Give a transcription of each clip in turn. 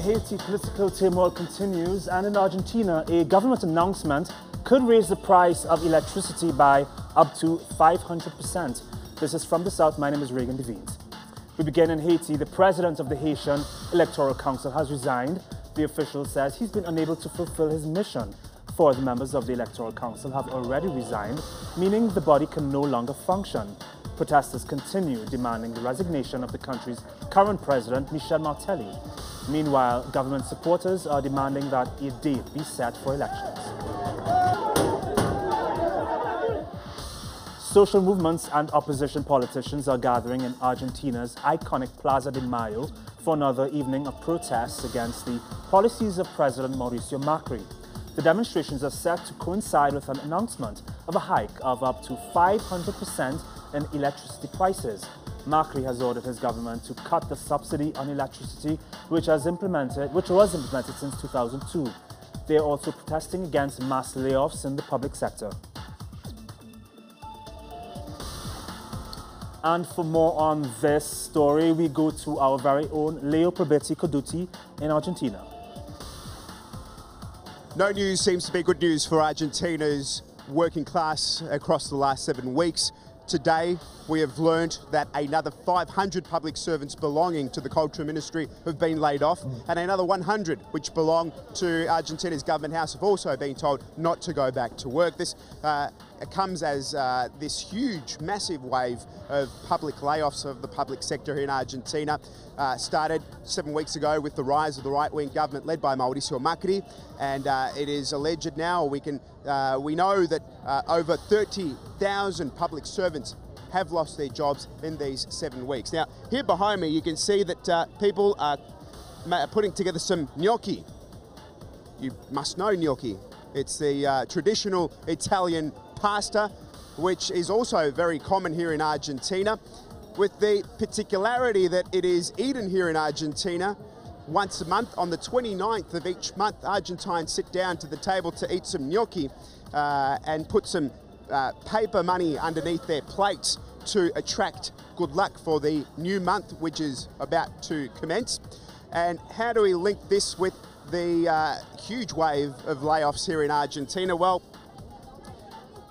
Haiti, political turmoil continues, and in Argentina, a government announcement could raise the price of electricity by up to 500%. This is from the south. My name is Reagn de Vignes. We begin in Haiti. The president of the Haitian Electoral Council has resigned. The official says he's been unable to fulfill his mission. Four of the members of the Electoral Council have already resigned, meaning the body can no longer function. Protesters continue demanding the resignation of the country's current president, Michel Martelly. Meanwhile, government supporters are demanding that a date be set for elections. Social movements and opposition politicians are gathering in Argentina's iconic Plaza de Mayo for another evening of protests against the policies of President Mauricio Macri. The demonstrations are set to coincide with an announcement of a hike of up to 500% in electricity prices. Macri has ordered his government to cut the subsidy on electricity, which was implemented since 2002. They are also protesting against mass layoffs in the public sector. And for more on this story, we go to our very own Leo Coduti in Argentina. No news seems to be good news for Argentina's working class across the last 7 weeks. Today, we have learned that another 500 public servants belonging to the Culture Ministry have been laid off, and another 100 which belong to Argentina's government house have also been told not to go back to work. This comes as this huge, massive wave of public layoffs of the public sector in Argentina started 7 weeks ago with the rise of the right-wing government led by Mauricio Macri, and it is alleged now, we know that over 30,000 public servants have lost their jobs in these 7 weeks. Now, here behind me, you can see that people are putting together some gnocchi. You must know gnocchi. It's the traditional Italian pasta, which is also very common here in Argentina, with the particularity that it is eaten here in Argentina once a month. On the 29th of each month, Argentines sit down to the table to eat some gnocchi and put some paper money underneath their plates to attract good luck for the new month, which is about to commence. And how do we link this with the huge wave of layoffs here in Argentina? Well,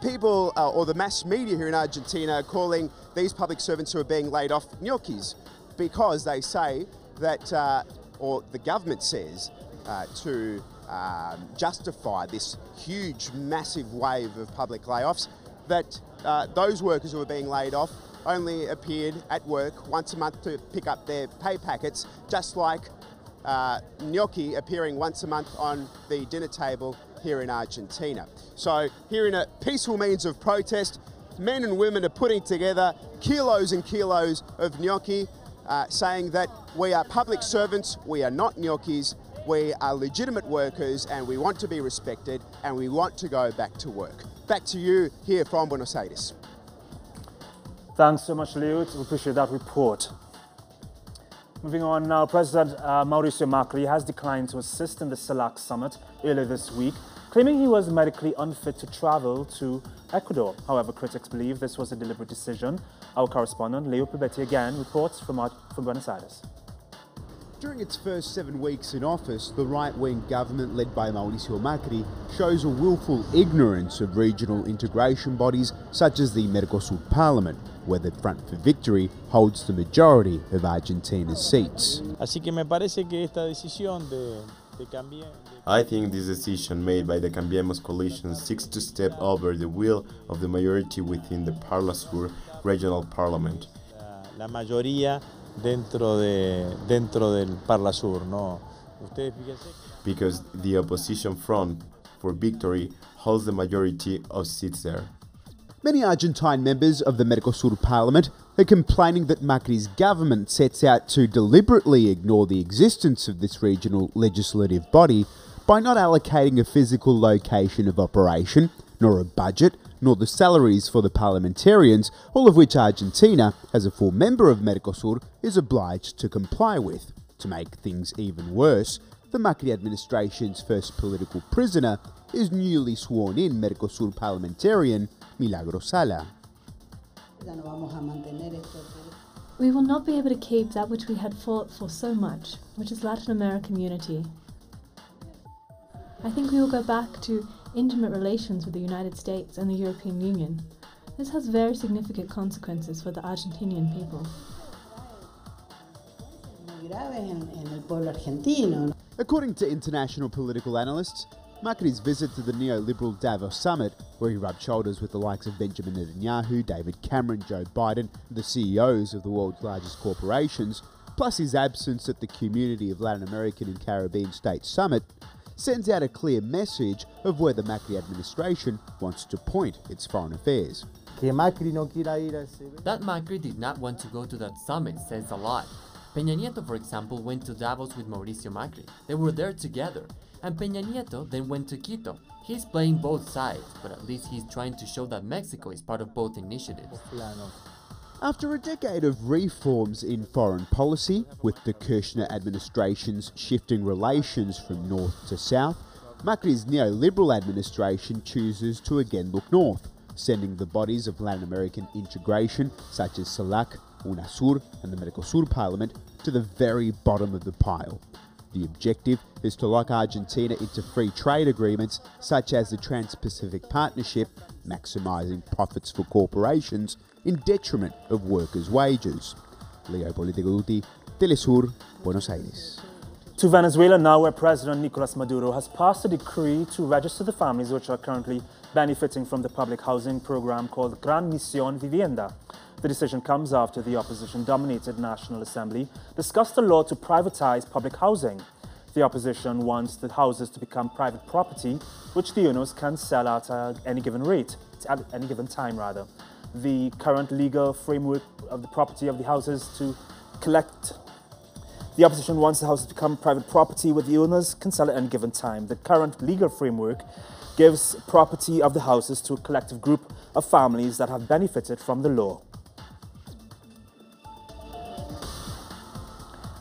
people or the mass media here in Argentina are calling these public servants who are being laid off gnocchis, because they say that, or the government says, to justify this huge, massive wave of public layoffs, that those workers who are being laid off only appeared at work once a month to pick up their pay packets, just like gnocchi appearing once a month on the dinner table here in Argentina. So here in a peaceful means of protest, men and women are putting together kilos and kilos of gnocchi, saying that we are public servants, we are not gnocchis, we are legitimate workers, and we want to be respected, and we want to go back to work. Back to you here from Buenos Aires. Thanks so much, Leo. We appreciate that report. Moving on now, President Mauricio Macri has declined to assist in the CELAC summit earlier this week, claiming he was medically unfit to travel to Ecuador. However, critics believe this was a deliberate decision. Our correspondent, Leo again, reports from Buenos Aires. During its first 7 weeks in office, the right-wing government led by Mauricio Macri shows a willful ignorance of regional integration bodies such as the Mercosur Parliament, where the Front for Victory holds the majority of Argentina's seats. I think this decision made by the Cambiemos coalition seeks to step over the will of the majority within the Parlasur regional parliament. La mayoría dentro del Parlasur, ¿no? Because the opposition Front for Victory holds the majority of seats there. Many Argentine members of the Mercosur Parliament are complaining that Macri's government sets out to deliberately ignore the existence of this regional legislative body by not allocating a physical location of operation, nor a budget, nor the salaries for the parliamentarians, all of which Argentina, as a full member of Mercosur, is obliged to comply with. To make things even worse, the Macri administration's first political prisoner is newly sworn-in Mercosur parliamentarian Milagro Sala. We will not be able to keep that which we had fought for so much, which is Latin American unity. I think we will go back to intimate relations with the United States and the European Union. This has very significant consequences for the Argentinian people. According to international political analysts, Macri's visit to the neoliberal Davos summit, where he rubbed shoulders with the likes of Benjamin Netanyahu, David Cameron, Joe Biden, the CEOs of the world's largest corporations, plus his absence at the Community of Latin American and Caribbean States Summit, sends out a clear message of where the Macri administration wants to point its foreign affairs. That Macri did not want to go to that summit says a lot. Peña Nieto, for example, went to Davos with Mauricio Macri. They were there together. And Peña Nieto then went to Quito. He's playing both sides, but at least he's trying to show that Mexico is part of both initiatives. After a decade of reforms in foreign policy, with the Kirchner administration's shifting relations from north to south, Macri's neoliberal administration chooses to again look north, sending the bodies of Latin American integration, such as CELAC, UNASUR and the Mercosur Parliament, to the very bottom of the pile. The objective is to lock Argentina into free trade agreements such as the Trans-Pacific Partnership, maximising profits for corporations in detriment of workers' wages. Leo Politico, TeleSur, Buenos Aires. To Venezuela now, where President Nicolas Maduro has passed a decree to register the families which are currently benefiting from the public housing program called Gran Misión Vivienda. The decision comes after the opposition-dominated National Assembly discussed a law to privatize public housing. The opposition wants the houses to become private property, which the owners can sell at any given time. The current legal framework of the property of the houses to collect. The opposition wants the houses to become private property, with the owners can sell at any given time. The current legal framework gives property of the houses to a collective group of families that have benefited from the law.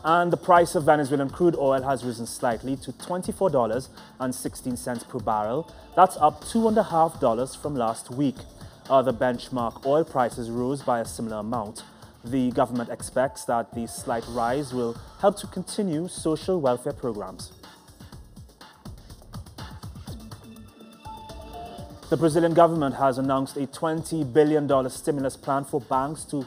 And the price of Venezuelan crude oil has risen slightly to $24.16 per barrel. That's up $2.50 from last week. Other benchmark oil prices rose by a similar amount. The government expects that the slight rise will help to continue social welfare programs. The Brazilian government has announced a $20 billion stimulus plan for banks to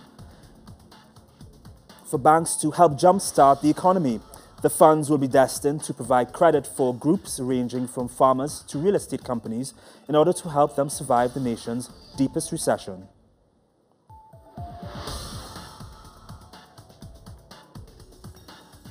help jumpstart the economy. The funds will be destined to provide credit for groups ranging from farmers to real estate companies in order to help them survive the nation's deepest recession.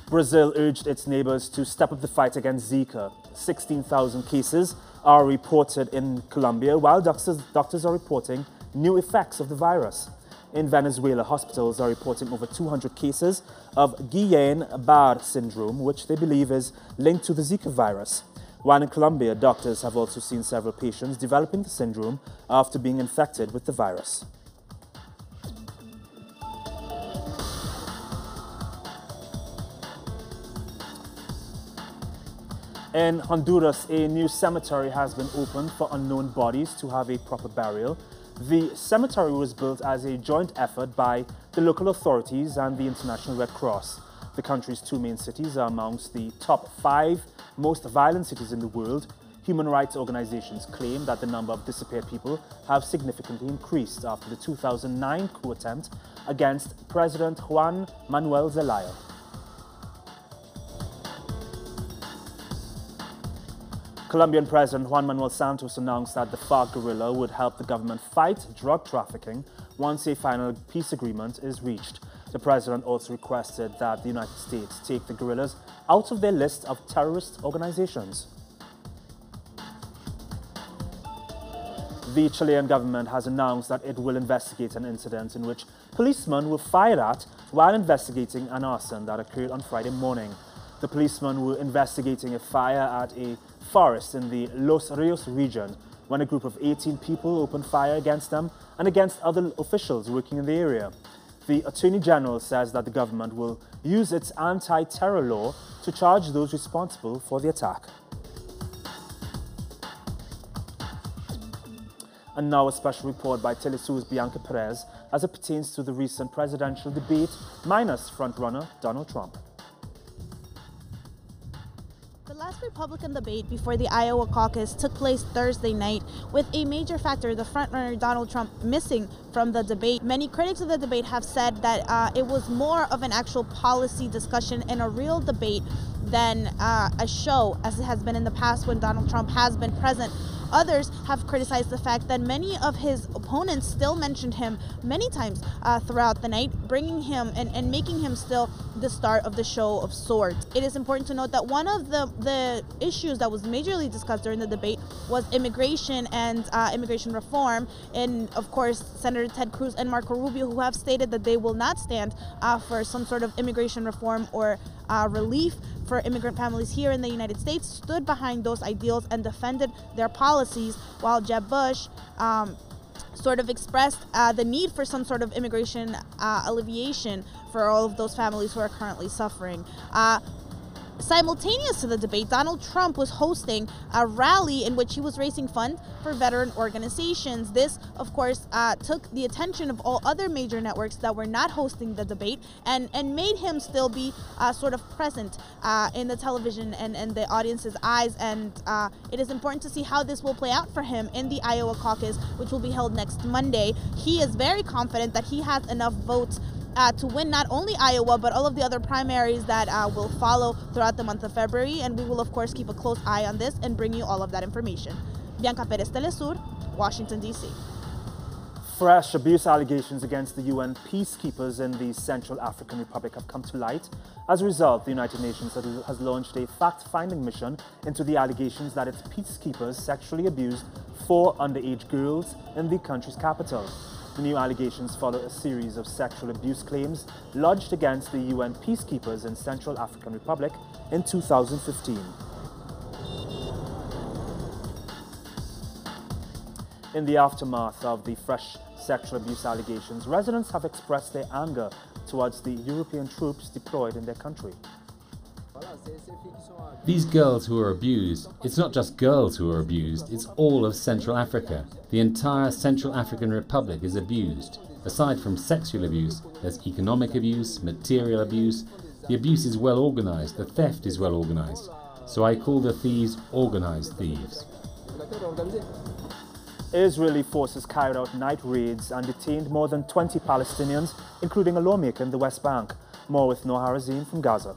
Brazil urged its neighbors to step up the fight against Zika. 16,000 cases are reported in Colombia, while doctors are reporting new effects of the virus. In Venezuela, hospitals are reporting over 200 cases of Guillain-Barré syndrome, which they believe is linked to the Zika virus. While in Colombia, doctors have also seen several patients developing the syndrome after being infected with the virus. In Honduras, a new cemetery has been opened for unknown bodies to have a proper burial. The cemetery was built as a joint effort by the local authorities and the International Red Cross. The country's two main cities are amongst the top 5 most violent cities in the world. Human rights organizations claim that the number of disappeared people have significantly increased after the 2009 coup attempt against President Juan Manuel Zelaya. Colombian President Juan Manuel Santos announced that the FARC guerrilla would help the government fight drug trafficking once a final peace agreement is reached. The president also requested that the United States take the guerrillas out of their list of terrorist organizations. The Chilean government has announced that it will investigate an incident in which policemen were fired at while investigating an arson that occurred on Friday morning. The policemen were investigating a fire at a forest in the Los Rios region when a group of 18 people opened fire against them and against other officials working in the area. The Attorney General says that the government will use its anti-terror law to charge those responsible for the attack. And now a special report by teleSur's Bianca Perez as it pertains to the recent presidential debate, minus frontrunner Donald Trump. The last Republican debate before the Iowa caucus took place Thursday night, with a major factor, the frontrunner Donald Trump, missing from the debate. Many critics of the debate have said that it was more of an actual policy discussion and a real debate than a show, as it has been in the past when Donald Trump has been present. Others have criticized the fact that many of his opponents still mentioned him many times throughout the night, bringing him and making him still the star of the show of sorts. It is important to note that one of the issues that was majorly discussed during the debate was immigration and immigration reform. And of course, Senator Ted Cruz and Marco Rubio, who have stated that they will not stand for some sort of immigration reform or relief for immigrant families here in the United States, stood behind those ideals and defended their policies, while Jeb Bush sort of expressed the need for some sort of immigration alleviation for all of those families who are currently suffering. Simultaneous to the debate, Donald Trump was hosting a rally in which he was raising funds for veteran organizations. This, of course, took the attention of all other major networks that were not hosting the debate and made him still be sort of present in the television and the audience's eyes. And it is important to see how this will play out for him in the Iowa caucus, which will be held next Monday. He is very confident that he has enough votes to win not only Iowa, but all of the other primaries that will follow throughout the month of February. And we will, of course, keep a close eye on this and bring you all of that information. Bianca Perez, teleSur, Washington, D.C. Fresh abuse allegations against the UN peacekeepers in the Central African Republic have come to light. As a result, the United Nations has launched a fact-finding mission into the allegations that its peacekeepers sexually abused 4 underage girls in the country's capital. The new allegations follow a series of sexual abuse claims lodged against the UN peacekeepers in Central African Republic in 2015. In the aftermath of the fresh sexual abuse allegations, residents have expressed their anger towards the European troops deployed in their country. These girls who are abused, it's not just girls who are abused, it's all of Central Africa. The entire Central African Republic is abused. Aside from sexual abuse, there's economic abuse, material abuse. The abuse is well organized, the theft is well organized. So I call the thieves organized thieves. Israeli forces carried out night raids and detained more than 20 Palestinians, including a lawmaker in the West Bank. More with Reagn from Gaza.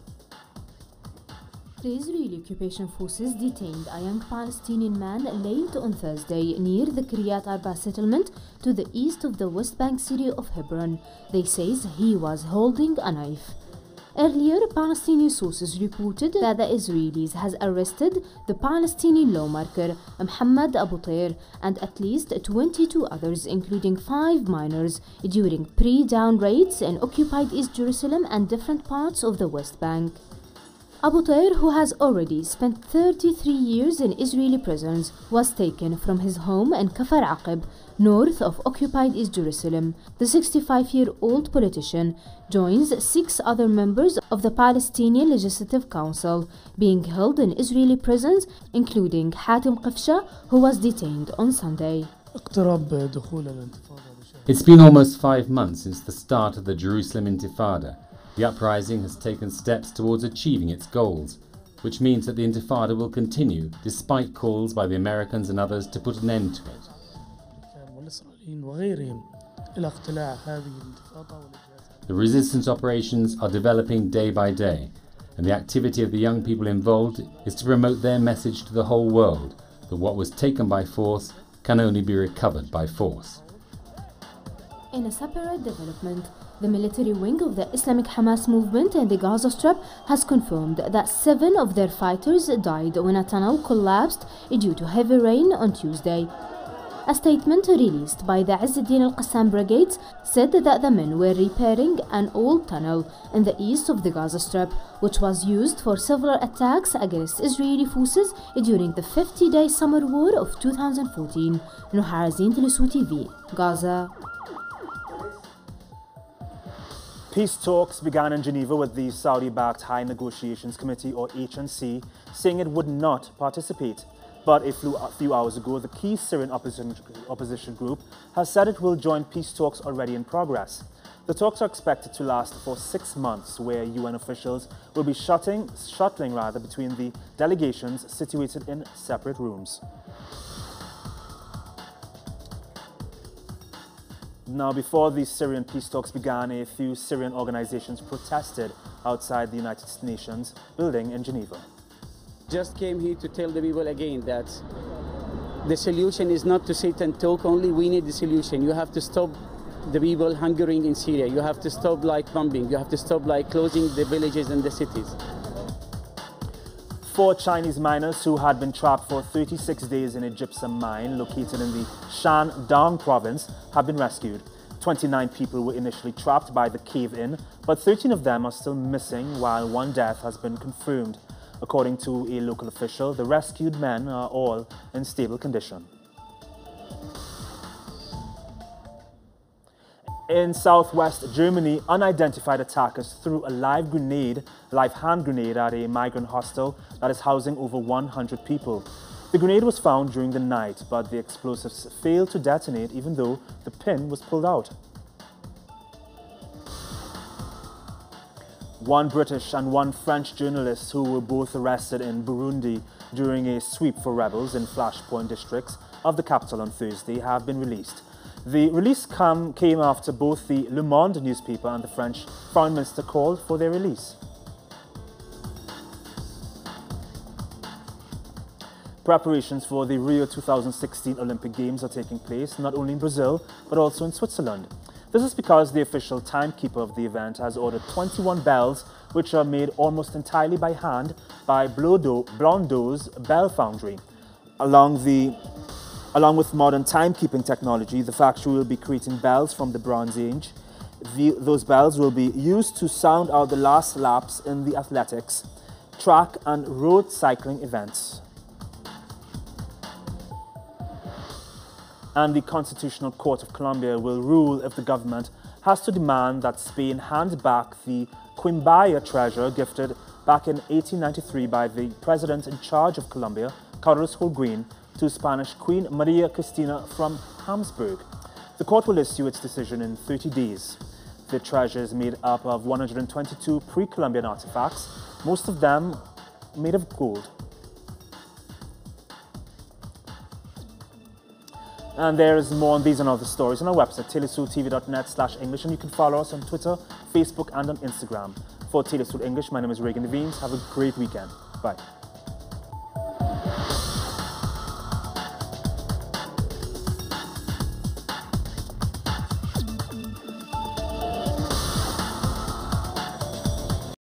The Israeli occupation forces detained a young Palestinian man late on Thursday near the Kiryat Arba settlement to the east of the West Bank city of Hebron. They say he was holding a knife. Earlier, Palestinian sources reported that the Israelis has arrested the Palestinian lawmaker Mohammed Abu Tair and at least 22 others, including 5 minors, during pre-dawn raids in occupied East Jerusalem and different parts of the West Bank. Abu Tair, who has already spent 33 years in Israeli prisons, was taken from his home in Kafar Aqib, north of occupied East Jerusalem. The 65-year-old politician joins 6 other members of the Palestinian Legislative Council being held in Israeli prisons, including Hatem Qafsha, who was detained on Sunday. It's been almost 5 months since the start of the Jerusalem Intifada. The uprising has taken steps towards achieving its goals, which means that the Intifada will continue despite calls by the Americans and others to put an end to it. The resistance operations are developing day by day, and the activity of the young people involved is to promote their message to the whole world that what was taken by force can only be recovered by force. In a separate development, the military wing of the Islamic Hamas movement in the Gaza Strip has confirmed that 7 of their fighters died when a tunnel collapsed due to heavy rain on Tuesday. A statement released by the Izz-ad-Din al-Qassam brigades said that the men were repairing an old tunnel in the east of the Gaza Strip, which was used for several attacks against Israeli forces during the 50-day summer war of 2014. Reagn, teleSur TV, Gaza. Peace talks began in Geneva with the Saudi-backed High Negotiations Committee, or HNC, saying it would not participate. But a few hours ago, the key Syrian opposition group has said it will join peace talks already in progress. The talks are expected to last for 6 months, where UN officials will be shuttling between the delegations situated in separate rooms. Now, before the Syrian peace talks began, a few Syrian organizations protested outside the United Nations building in Geneva. Just came here to tell the people again that the solution is not to sit and talk only. We need the solution. You have to stop the people hungering in Syria. You have to stop bombing. You have to stop closing the villages and the cities. 4 Chinese miners who had been trapped for 36 days in a gypsum mine located in the Shandong province have been rescued. 29 people were initially trapped by the cave-in, but 13 of them are still missing, while 1 death has been confirmed. According to a local official, the rescued men are all in stable condition. In southwest Germany, unidentified attackers threw a live hand grenade at a migrant hostel that is housing over 100 people. The grenade was found during the night, but the explosives failed to detonate even though the pin was pulled out. 1 British and 1 French journalist who were both arrested in Burundi during a sweep for rebels in flashpoint districts of the capital on Thursday have been released. The release came after both the Le Monde newspaper and the French Foreign Minister called for their release. Preparations for the Rio 2016 Olympic Games are taking place not only in Brazil but also in Switzerland. This is because the official timekeeper of the event has ordered 21 bells, which are made almost entirely by hand by Blondeau's Bell Foundry. Along with modern timekeeping technology, the factory will be creating bells from the Bronze Age. Those bells will be used to sound out the last laps in the athletics, track and road cycling events. And the Constitutional Court of Colombia will rule if the government has to demand that Spain hand back the Quimbaya treasure gifted back in 1893 by the president in charge of Colombia, Carlos Reagn, to Spanish Queen Maria Cristina from Habsburg. The court will issue its decision in 30 days. The treasure is made up of 122 pre-Columbian artifacts, most of them made of gold. And there is more on these and other stories on our website, telesurtv.net/English, and you can follow us on Twitter, Facebook, and on Instagram. For Telesur English, my name is Reagn. Have a great weekend. Bye.